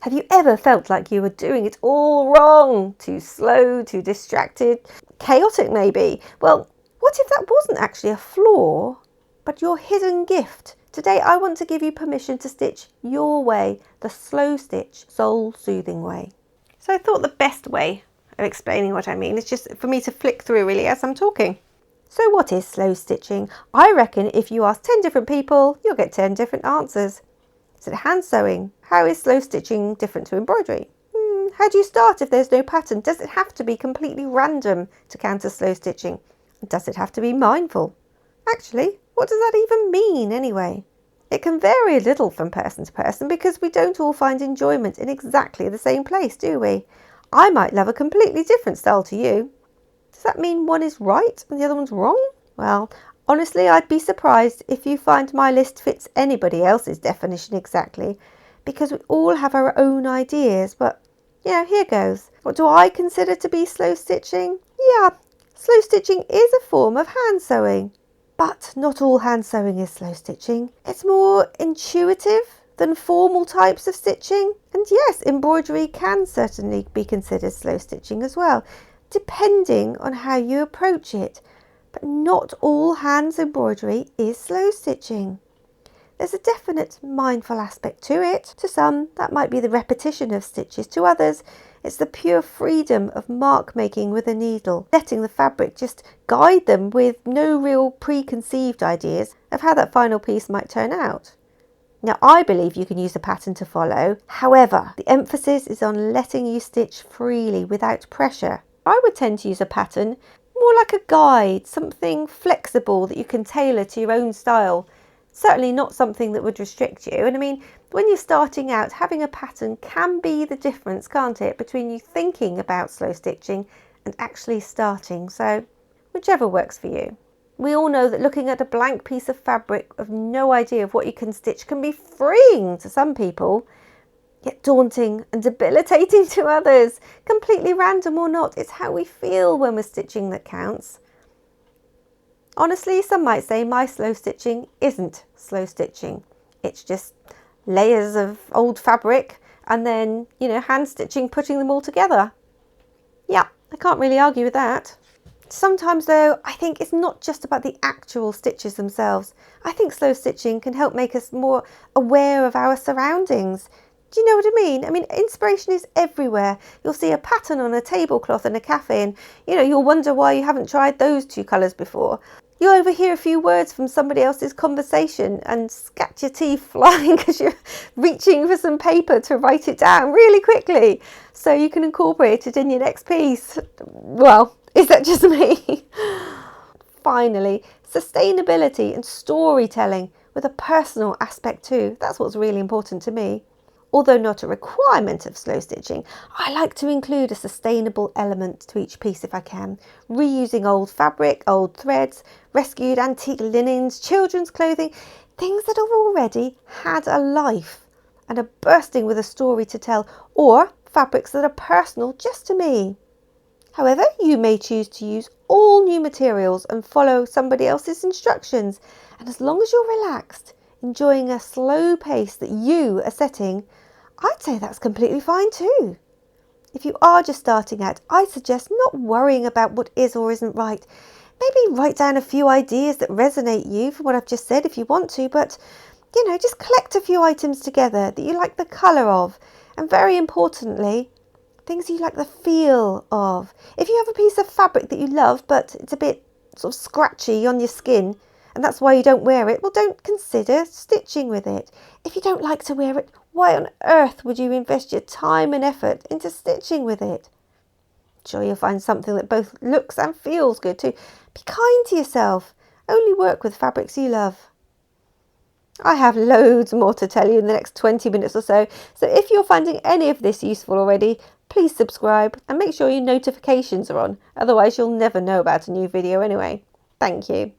Have you ever felt like you were doing it all wrong? Too slow, too distracted, chaotic maybe? Well, what if that wasn't actually a flaw, but your hidden gift? Today I want to give you permission to stitch your way, the slow stitch, soul-soothing way. So I thought the best way of explaining what I mean is just for me to flick through really as I'm talking. So what is slow stitching? I reckon if you ask 10 different people, you'll get 10 different answers. Is it hand sewing? How is slow stitching different to embroidery? How do you start if there's no pattern? Does it have to be completely random to count as slow stitching? Does it have to be mindful? Actually, what does that even mean anyway? It can vary a little from person to person because we don't all find enjoyment in exactly the same place, do we? I might love a completely different style to you. Does that mean one is right and the other one's wrong? Well, honestly, I'd be surprised if you find my list fits anybody else's definition exactly, because we all have our own ideas, but here goes. What do I consider to be slow stitching? Yeah, slow stitching is a form of hand sewing, but not all hand sewing is slow stitching. It's more intuitive than formal types of stitching. And yes, embroidery can certainly be considered slow stitching as well, depending on how you approach it. But not all hands embroidery is slow stitching. There's a definite mindful aspect to it. To some, that might be the repetition of stitches. To others, it's the pure freedom of mark making with a needle, letting the fabric just guide them with no real preconceived ideas of how that final piece might turn out. Now, I believe you can use a pattern to follow. However, the emphasis is on letting you stitch freely without pressure. I would tend to use a pattern more like a guide, something flexible that you can tailor to your own style. Certainly not something that would restrict you. And I mean, when you're starting out, having a pattern can be the difference, can't it, between you thinking about slow stitching and actually starting. So whichever works for you. We all know that looking at a blank piece of fabric with no idea of what you can stitch can be freeing to some people, yet daunting and debilitating to others. Completely random or not, it's how we feel when we're stitching that counts. Honestly, some might say my slow stitching isn't slow stitching. It's just layers of old fabric and then, hand stitching, putting them all together. Yeah, I can't really argue with that. Sometimes though, I think it's not just about the actual stitches themselves. I think slow stitching can help make us more aware of our surroundings. Do you know what I mean? I mean, inspiration is everywhere. You'll see a pattern on a tablecloth in a cafe and, you'll wonder why you haven't tried those two colours before. You'll overhear a few words from somebody else's conversation and scat your teeth flying because you're reaching for some paper to write it down really quickly so you can incorporate it in your next piece. Well, is that just me? Finally, sustainability and storytelling with a personal aspect too. That's what's really important to me. Although not a requirement of slow stitching, I like to include a sustainable element to each piece if I can. Reusing old fabric, old threads, rescued antique linens, children's clothing, things that have already had a life and are bursting with a story to tell, or fabrics that are personal just to me. However, you may choose to use all new materials and follow somebody else's instructions. And as long as you're relaxed, enjoying a slow pace that you are setting, I'd say that's completely fine too. If you are just starting out, I'd suggest not worrying about what is or isn't right. Maybe write down a few ideas that resonate you from what I've just said if you want to, but just collect a few items together that you like the colour of, and very importantly, things you like the feel of. If you have a piece of fabric that you love but it's a bit sort of scratchy on your skin, and that's why you don't wear it, well, don't consider stitching with it. If you don't like to wear it, why on earth would you invest your time and effort into stitching with it? Sure, you'll find something that both looks and feels good too. Be kind to yourself. Only work with fabrics you love. I have loads more to tell you in the next 20 minutes or so. So if you're finding any of this useful already, please subscribe and make sure your notifications are on. Otherwise, you'll never know about a new video anyway. Thank you.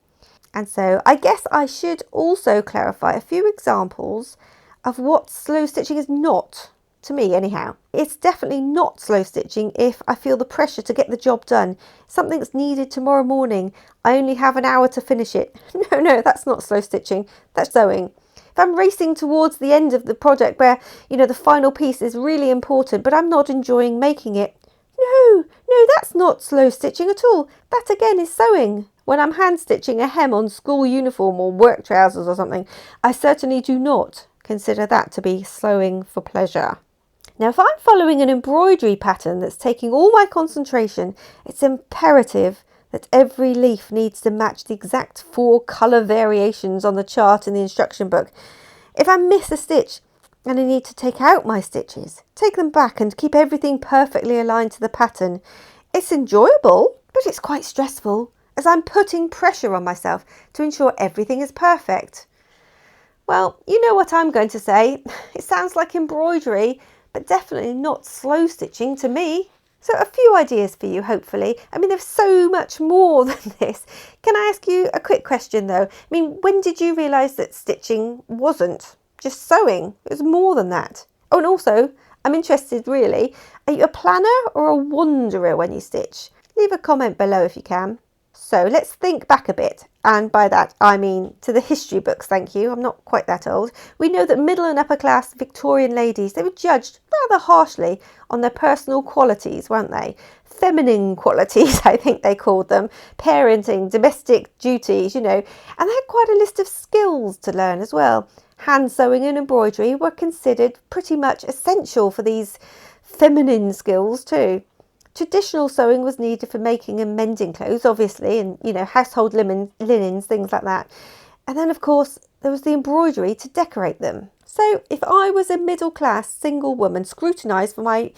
And so I guess I should also clarify a few examples of what slow stitching is not, to me anyhow. It's definitely not slow stitching if I feel the pressure to get the job done. Something that's needed tomorrow morning, I only have an hour to finish it. No, that's not slow stitching, that's sewing. If I'm racing towards the end of the project where, the final piece is really important, but I'm not enjoying making it, no, that's not slow stitching at all. That again is sewing. When I'm hand stitching a hem on school uniform or work trousers or something, I certainly do not consider that to be sewing for pleasure. Now, if I'm following an embroidery pattern that's taking all my concentration, it's imperative that every leaf needs to match the exact 4 colour variations on the chart in the instruction book. If I miss a stitch and I need to take out my stitches, take them back and keep everything perfectly aligned to the pattern, it's enjoyable, but it's quite stressful, as I'm putting pressure on myself to ensure everything is perfect. Well, you know what I'm going to say. It sounds like embroidery, but definitely not slow stitching to me. So a few ideas for you, hopefully. I mean, there's so much more than this. Can I ask you a quick question though? I mean, when did you realise that stitching wasn't just sewing? It was more than that. Oh, and also, I'm interested really, are you a planner or a wanderer when you stitch? Leave a comment below if you can. So let's think back a bit, and by that I mean to the history books, thank you, I'm not quite that old. We know that middle and upper class Victorian ladies, they were judged rather harshly on their personal qualities, weren't they? Feminine qualities, I think they called them, parenting, domestic duties, and they had quite a list of skills to learn as well. Hand sewing and embroidery were considered pretty much essential for these feminine skills too. Traditional sewing was needed for making and mending clothes, obviously, and, household linens, things like that. And then, of course, there was the embroidery to decorate them. So if I was a middle-class single woman scrutinised for my,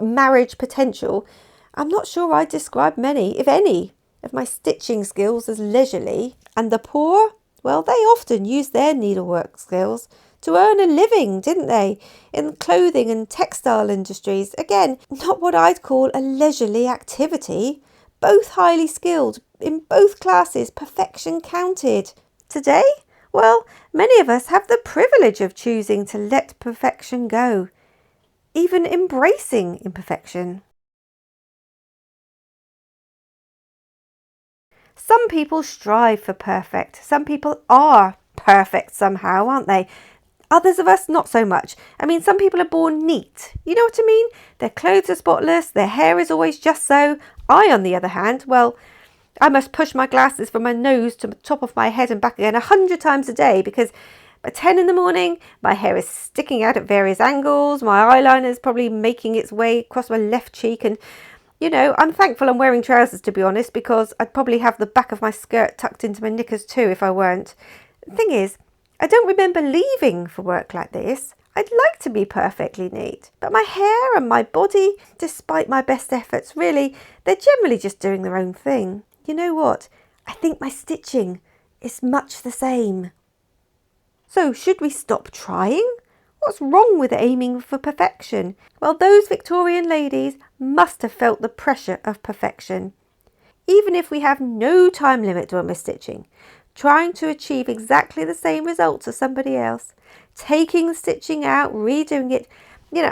marriage potential, I'm not sure I'd describe many, if any, of my stitching skills as leisurely. And the poor, well, they often used their needlework skills to earn a living, didn't they? In the clothing and textile industries. Again, not what I'd call a leisurely activity. Both highly skilled. In both classes, perfection counted. Today, well, many of us have the privilege of choosing to let perfection go. Even embracing imperfection. Some people strive for perfect. Some people are perfect somehow, aren't they? Others of us, not so much. I mean, some people are born neat. You know what I mean? Their clothes are spotless, their hair is always just so. I, on the other hand, well, I must push my glasses from my nose to the top of my head and back again 100 times a day because by 10 in the morning, my hair is sticking out at various angles. My eyeliner is probably making its way across my left cheek. And, I'm thankful I'm wearing trousers, to be honest, because I'd probably have the back of my skirt tucked into my knickers too if I weren't. The thing is, I don't remember leaving for work like this. I'd like to be perfectly neat, but my hair and my body, despite my best efforts, really, they're generally just doing their own thing. You know what? I think my stitching is much the same. So should we stop trying? What's wrong with aiming for perfection? Well, those Victorian ladies must have felt the pressure of perfection. Even if we have no time limit when we're stitching, trying to achieve exactly the same results as somebody else, taking the stitching out, redoing it.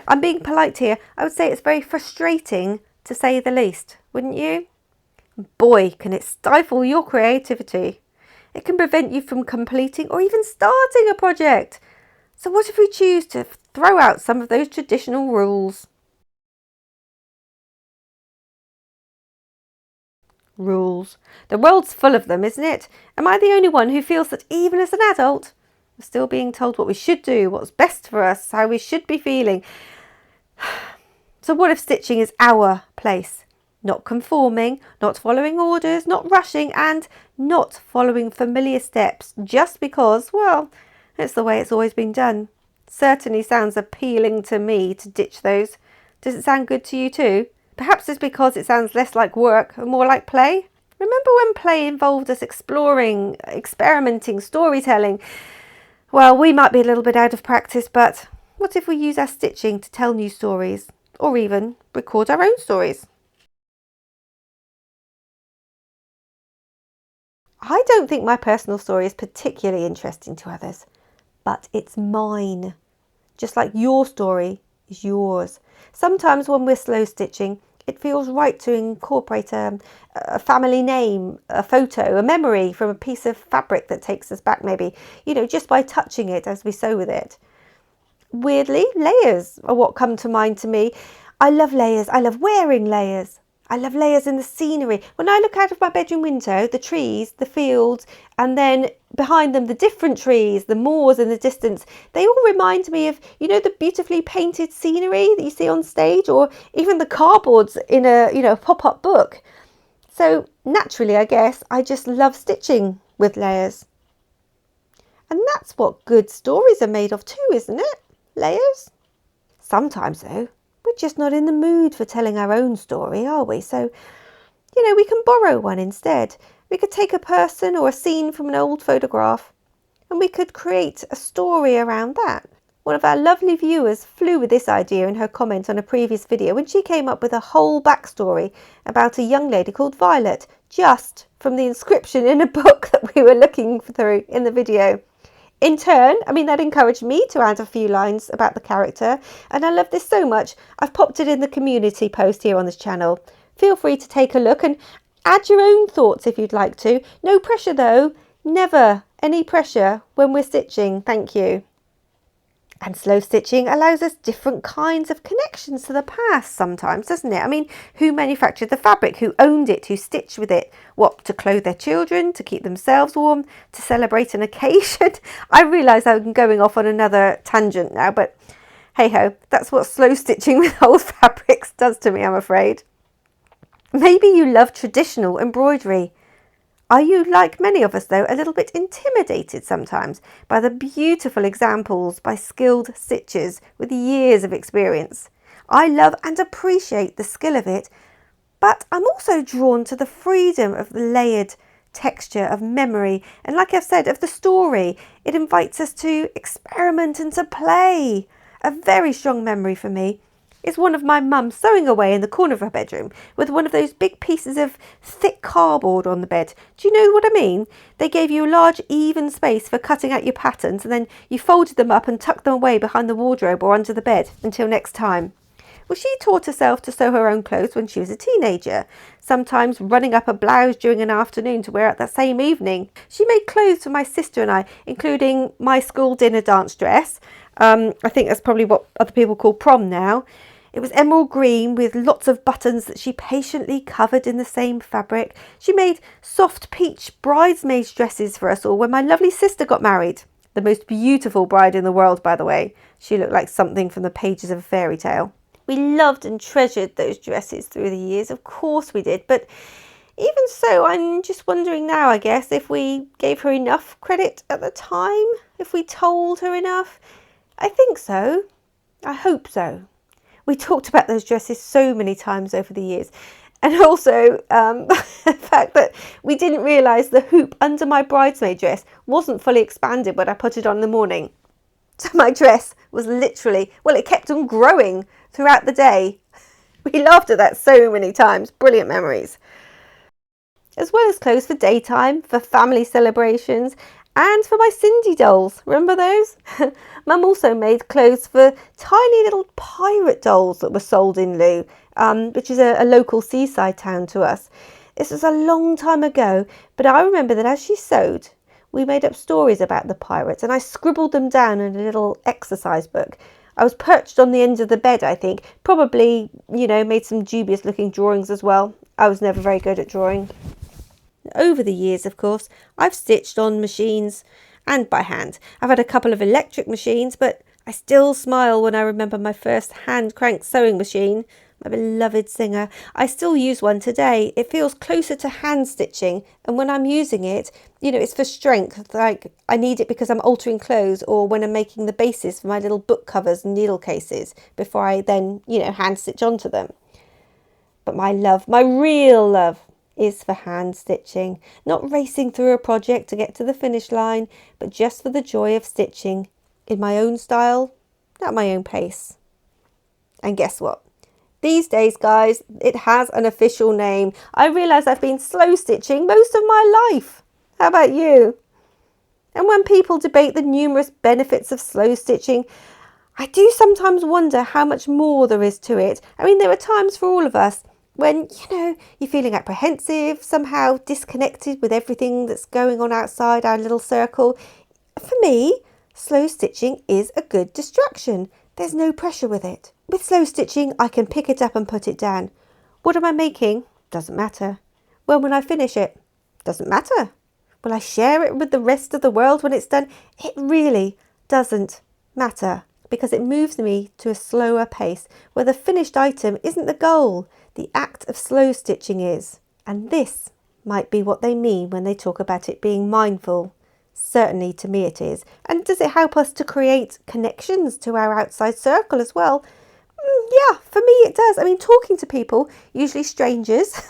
I'm being polite here. I would say it's very frustrating, to say the least, wouldn't you? Boy, can it stifle your creativity. It can prevent you from completing or even starting a project. So what if we choose to throw out some of those traditional rules? Rules. The world's full of them, isn't it? Am I the only one who feels that even as an adult, we're still being told what we should do, what's best for us, how we should be feeling? So what if stitching is our place? Not conforming, not following orders, not rushing, and not following familiar steps just because, well, it's the way it's always been done. Certainly sounds appealing to me to ditch those. Does it sound good to you too? Perhaps it's because it sounds less like work and more like play. Remember when play involved us exploring, experimenting, storytelling? Well, we might be a little bit out of practice, but what if we use our stitching to tell new stories, or even record our own stories? I don't think my personal story is particularly interesting to others, but it's mine. Just like your story is yours. Sometimes when we're slow stitching, it feels right to incorporate a family name, a photo, a memory from a piece of fabric that takes us back maybe, just by touching it as we sew with it. Weirdly, layers are what come to mind to me. I love layers. I love wearing layers. I love layers in the scenery. When I look out of my bedroom window, the trees, the fields, and then behind them the different trees, the moors in the distance, they all remind me of, the beautifully painted scenery that you see on stage, or even the cardboards in a pop-up book. So naturally, I guess, I just love stitching with layers. And that's what good stories are made of too, isn't it? Layers. Sometimes though, we're just not in the mood for telling our own story, are we? So, we can borrow one instead. We could take a person or a scene from an old photograph and we could create a story around that. One of our lovely viewers flew with this idea in her comment on a previous video when she came up with a whole backstory about a young lady called Violet, just from the inscription in a book that we were looking through in the video. In turn, that encouraged me to add a few lines about the character, and I love this so much, I've popped it in the community post here on this channel. Feel free to take a look and add your own thoughts if you'd like to. No pressure though, never any pressure when we're stitching, thank you. And slow stitching allows us different kinds of connections to the past sometimes, doesn't it? Who manufactured the fabric? Who owned it? Who stitched with it? What, to clothe their children? To keep themselves warm? To celebrate an occasion? I realise I'm going off on another tangent now, but hey ho, that's what slow stitching with old fabrics does to me, I'm afraid. Maybe you love traditional embroidery. Are you, like many of us though, a little bit intimidated sometimes by the beautiful examples by skilled stitchers with years of experience? I love and appreciate the skill of it, but I'm also drawn to the freedom of the layered texture of memory, and like I've said, of the story. It invites us to experiment and to play. A very strong memory for me is one of my mum sewing away in the corner of her bedroom with one of those big pieces of thick cardboard on the bed. Do you know what I mean? They gave you a large even space for cutting out your patterns, and then you folded them up and tucked them away behind the wardrobe or under the bed until next time. Well, she taught herself to sew her own clothes when she was a teenager, sometimes running up a blouse during an afternoon to wear out that same evening. She made clothes for my sister and I, including my school dinner dance dress. I think that's probably what other people call prom now. It was emerald green with lots of buttons that she patiently covered in the same fabric. She made soft peach bridesmaids dresses for us all when my lovely sister got married. The most beautiful bride in the world, by the way. She looked like something from the pages of a fairy tale. We loved and treasured those dresses through the years, of course we did, but even so, I'm just wondering now, I guess, if we gave her enough credit at the time, if we told her enough. I think so. I hope so. We talked about those dresses so many times over the years. And also the fact that we didn't realise the hoop under my bridesmaid dress wasn't fully expanded when I put it on in the morning. So my dress was literally, it kept on growing throughout the day. We laughed at that so many times. Brilliant memories. As well as clothes for daytime, for family celebrations, and for my Cindy dolls. Remember those? Mum also made clothes for tiny little pirate dolls that were sold in Loo, which is a local seaside town to us. This was a long time ago, but I remember that as she sewed, we made up stories about the pirates and I scribbled them down in a little exercise book. I was perched on the end of the bed, I think. Probably, made some dubious looking drawings as well. I was never very good at drawing. Over the years, of course, I've stitched on machines and by hand. I've had a couple of electric machines, but I still smile when I remember my first hand-cranked sewing machine, my beloved Singer. I still use one today. It feels closer to hand stitching, and when I'm using it, it's for strength. Like I need it because I'm altering clothes or when I'm making the bases for my little book covers and needle cases before I then, hand stitch onto them. But my love, my real love, is for hand stitching, not racing through a project to get to the finish line, but just for the joy of stitching in my own style, at my own pace. And guess what? These days, guys, it has an official name. I realise I've been slow stitching most of my life. How about you? And when people debate the numerous benefits of slow stitching, I do sometimes wonder how much more there is to it. There are times for all of us when, you're feeling apprehensive, somehow disconnected with everything that's going on outside our little circle. For me, slow stitching is a good distraction. There's no pressure with it. With slow stitching, I can pick it up and put it down. What am I making? Doesn't matter. When will I finish it? Doesn't matter. Will I share it with the rest of the world when it's done? It really doesn't matter, because it moves me to a slower pace where the finished item isn't the goal, the act of slow stitching is. And this might be what they mean when they talk about it being mindful. Certainly to me it is. And does it help us to create connections to our outside circle as well? Yeah, for me it does. I mean, talking to people, usually strangers,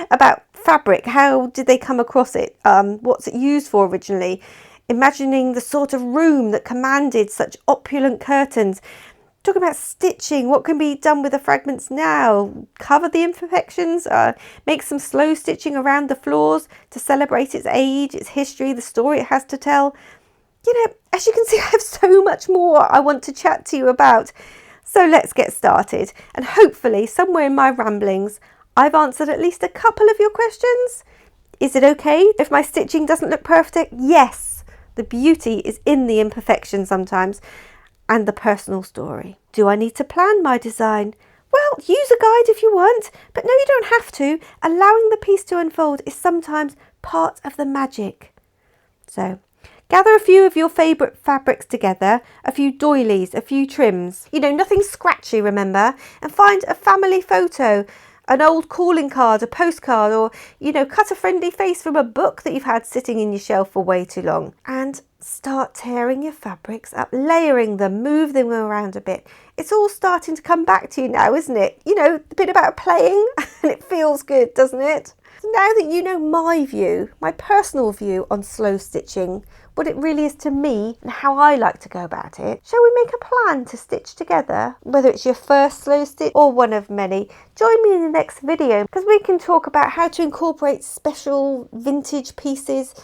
about fabric, how did they come across it? What's it used for originally? Imagining the sort of room that commanded such opulent curtains. Talking about stitching, what can be done with the fragments now? Cover the imperfections, make some slow stitching around the floors to celebrate its age, its history, the story it has to tell. As you can see, I have so much more I want to chat to you about. So let's get started, and hopefully somewhere in my ramblings I've answered at least a couple of your questions. Is it okay if my stitching doesn't look perfect? Yes, the beauty is in the imperfection sometimes, and the personal story. Do I need to plan my design? Well, use a guide if you want, but no, you don't have to. Allowing the piece to unfold is sometimes part of the magic. So gather a few of your favourite fabrics together, a few doilies, a few trims. Nothing scratchy, remember? And find a family photo, an old calling card, a postcard, or, cut a friendly face from a book that you've had sitting in your shelf for way too long. And start tearing your fabrics up, layering them, move them around a bit. It's all starting to come back to you now, isn't it? The bit about playing, and it feels good, doesn't it? So now that you know my view, my personal view on slow stitching, what it really is to me and how I like to go about it, shall we make a plan to stitch together? Whether it's your first slow stitch or one of many, join me in the next video, because we can talk about how to incorporate special vintage pieces,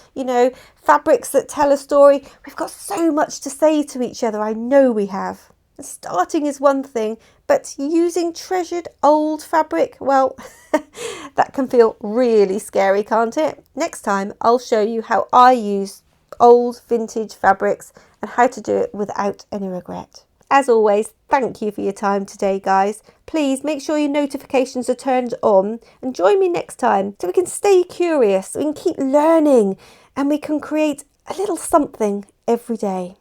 fabrics that tell a story. We've got so much to say to each other, I know we have. Starting is one thing, but using treasured old fabric, well, that can feel really scary, can't it? Next time I'll show you how I use old vintage fabrics and how to do it without any regret. As always, thank you for your time today, guys. Please make sure your notifications are turned on and join me next time so we can stay curious, we can keep learning, and we can create a little something every day.